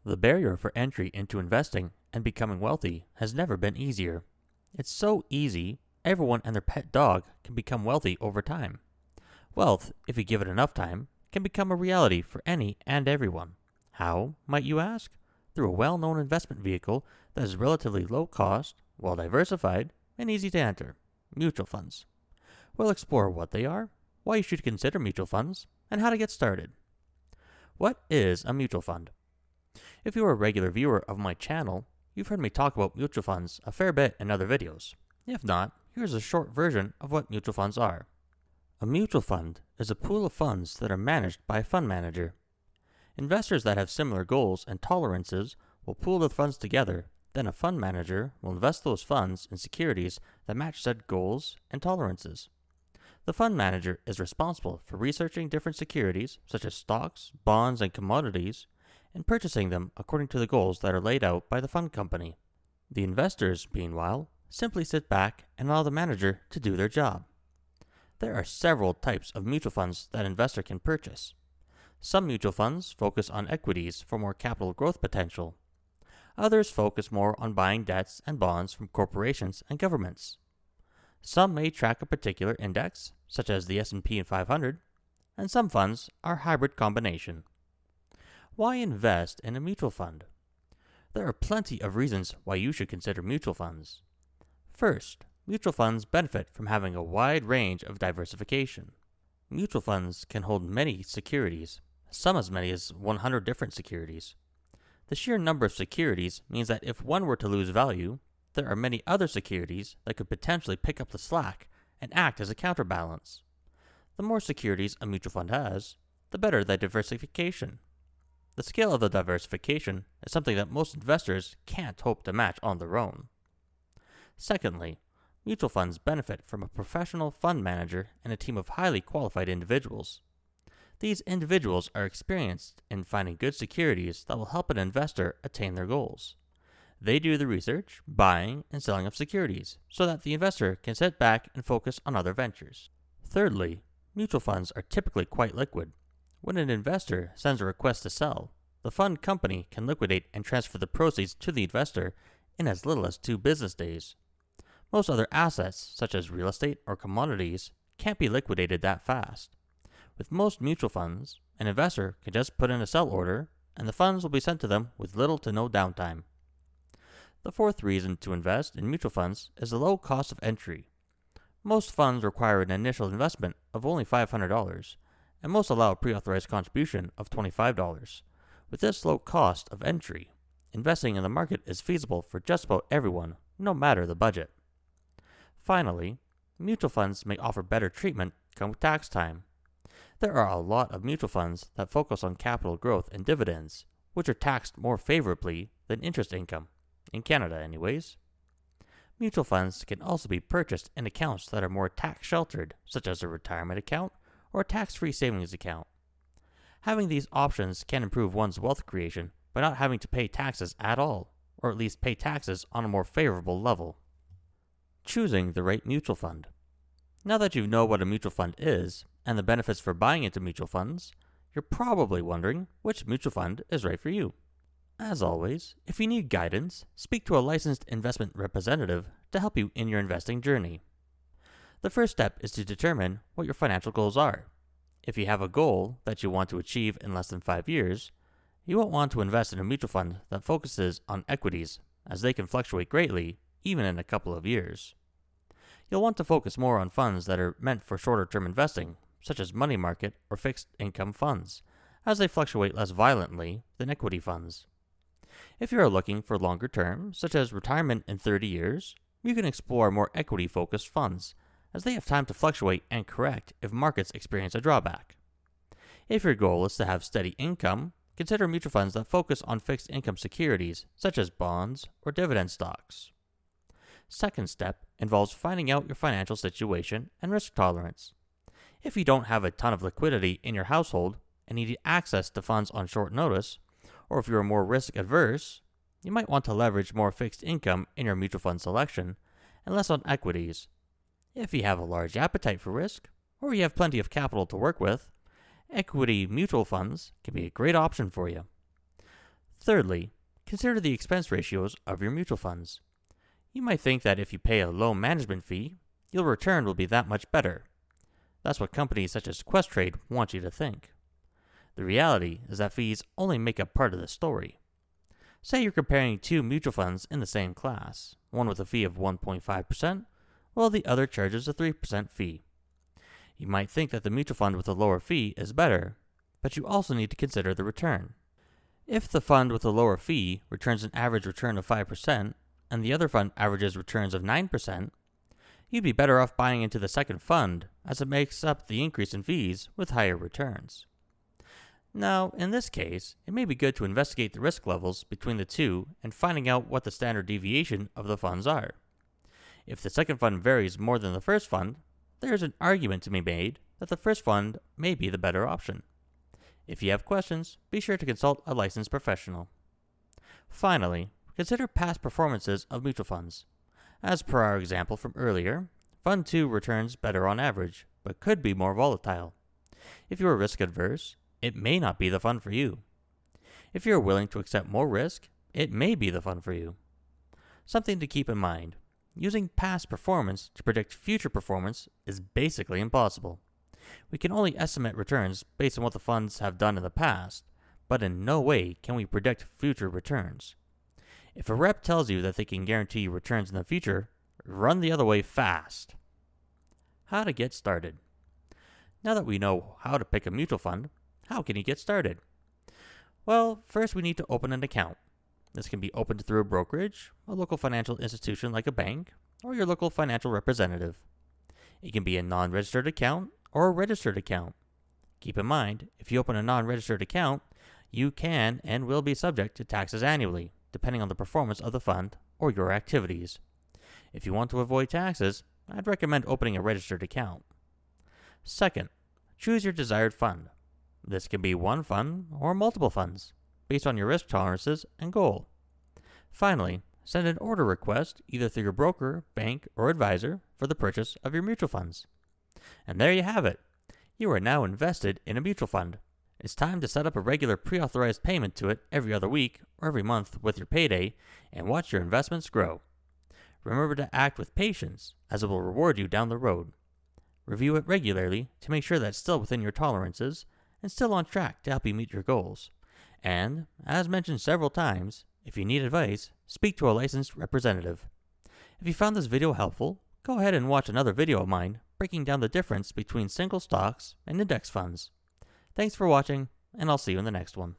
The barrier for entry into investing and becoming wealthy has never been easier. It's so easy, everyone and their pet dog can become wealthy over time. Wealth, if you give it enough time, can become a reality for any and everyone. How, might you ask? Through a well known investment vehicle that is relatively low cost, well diversified, and easy to enter mutual funds. We'll explore what they are, why you should consider mutual funds, and how to get started. What is a mutual fund? If you are a regular viewer of my channel, you've heard me talk about mutual funds a fair bit in other videos. If not, here's a short version of what mutual funds are. A mutual fund is a pool of funds that are managed by a fund manager. Investors that have similar goals and tolerances will pool the funds together, then a fund manager will invest those funds in securities that match said goals and tolerances. The fund manager is responsible for researching different securities, such as stocks, bonds, and commodities, and purchasing them according to the goals that are laid out by the fund company. The investors, meanwhile, simply sit back and allow the manager to do their job. There are several types of mutual funds that an investor can purchase. Some mutual funds focus on equities for more capital growth potential. Others focus more on buying debts and bonds from corporations and governments. Some may track a particular index, such as the S&P 500, and some funds are a hybrid combination. Why invest in a mutual fund? There are plenty of reasons why you should consider mutual funds. First, mutual funds benefit from having a wide range of diversification. Mutual funds can hold many securities, some as many as 100 different securities. The sheer number of securities means that if one were to lose value, there are many other securities that could potentially pick up the slack and act as a counterbalance. The more securities a mutual fund has, the better the diversification. The scale of the diversification is something that most investors can't hope to match on their own. Secondly, mutual funds benefit from a professional fund manager and a team of highly qualified individuals. These individuals are experienced in finding good securities that will help an investor attain their goals. They do the research, buying, and selling of securities so that the investor can sit back and focus on other ventures. Thirdly, mutual funds are typically quite liquid. When an investor sends a request to sell, the fund company can liquidate and transfer the proceeds to the investor in as little as 2 business days. Most other assets, such as real estate or commodities, can't be liquidated that fast. With most mutual funds, an investor can just put in a sell order, and the funds will be sent to them with little to no downtime. The fourth reason to invest in mutual funds is the low cost of entry. Most funds require an initial investment of only $500, and most allow a pre-authorized contribution of $25. With this low cost of entry, investing in the market is feasible for just about everyone, no matter the budget. Finally, mutual funds may offer better treatment come tax time. There are a lot of mutual funds that focus on capital growth and dividends, which are taxed more favorably than interest income, in Canada anyways. Mutual funds can also be purchased in accounts that are more tax sheltered, such as a retirement account or a tax-free savings account. Having these options can improve one's wealth creation by not having to pay taxes at all, or at least pay taxes on a more favorable level. Choosing the right mutual fund. Now that you know what a mutual fund is and the benefits for buying into mutual funds, you're probably wondering which mutual fund is right for you. As always, if you need guidance, speak to a licensed investment representative to help you in your investing journey. The first step is to determine what your financial goals are. If you have a goal that you want to achieve in less than 5 years, you won't want to invest in a mutual fund that focuses on equities, as they can fluctuate greatly even in a couple of years. You'll want to focus more on funds that are meant for shorter-term investing, such as money market or fixed income funds, as they fluctuate less violently than equity funds. If you are looking for longer term, such as retirement in 30 years, you can explore more equity-focused funds, as they have time to fluctuate and correct if markets experience a drawback. If your goal is to have steady income, consider mutual funds that focus on fixed income securities, such as bonds or dividend stocks. Second step involves finding out your financial situation and risk tolerance. If you don't have a ton of liquidity in your household and need access to funds on short notice, or if you are more risk adverse, you might want to leverage more fixed income in your mutual fund selection and less on equities. If you have a large appetite for risk, or you have plenty of capital to work with, equity mutual funds can be a great option for you. Thirdly, consider the expense ratios of your mutual funds. You might think that if you pay a low management fee, your return will be that much better. That's what companies such as Questrade want you to think. The reality is that fees only make up part of the story. Say you're comparing two mutual funds in the same class, one with a fee of 1.5%, while the other charges a 3% fee. You might think that the mutual fund with a lower fee is better, but you also need to consider the return. If the fund with a lower fee returns an average return of 5%, and the other fund averages returns of 9%, you'd be better off buying into the second fund, as it makes up the increase in fees with higher returns. Now, in this case, it may be good to investigate the risk levels between the two and finding out what the standard deviation of the funds are. If the second fund varies more than the first fund, there is an argument to be made that the first fund may be the better option. If you have questions, be sure to consult a licensed professional. Finally, consider past performances of mutual funds. As per our example from earlier, Fund 2 returns better on average, but could be more volatile. If you are risk adverse, it may not be the fund for you. If you are willing to accept more risk, it may be the fund for you. Something to keep in mind, using past performance to predict future performance is basically impossible. We can only estimate returns based on what the funds have done in the past, but in no way can we predict future returns. If a rep tells you that they can guarantee you returns in the future, run the other way fast. How to get started. Now that we know how to pick a mutual fund, how can you get started? Well, first we need to open an account. This can be opened through a brokerage, a local financial institution like a bank, or your local financial representative. It can be a non-registered account or a registered account. Keep in mind, if you open a non-registered account, you can and will be subject to taxes annually, depending on the performance of the fund or your activities. If you want to avoid taxes, I'd recommend opening a registered account. Second, choose your desired fund. This can be one fund or multiple funds, based on your risk tolerances and goal. Finally, send an order request either through your broker, bank, or advisor for the purchase of your mutual funds. And there you have it. You are now invested in a mutual fund. It's time to set up a regular pre-authorized payment to it every other week or every month with your payday and watch your investments grow. Remember to act with patience, as it will reward you down the road. Review it regularly to make sure that it's still within your tolerances and still on track to help you meet your goals. And, as mentioned several times, if you need advice, speak to a licensed representative. If you found this video helpful, go ahead and watch another video of mine breaking down the difference between single stocks and index funds. Thanks for watching, and I'll see you in the next one.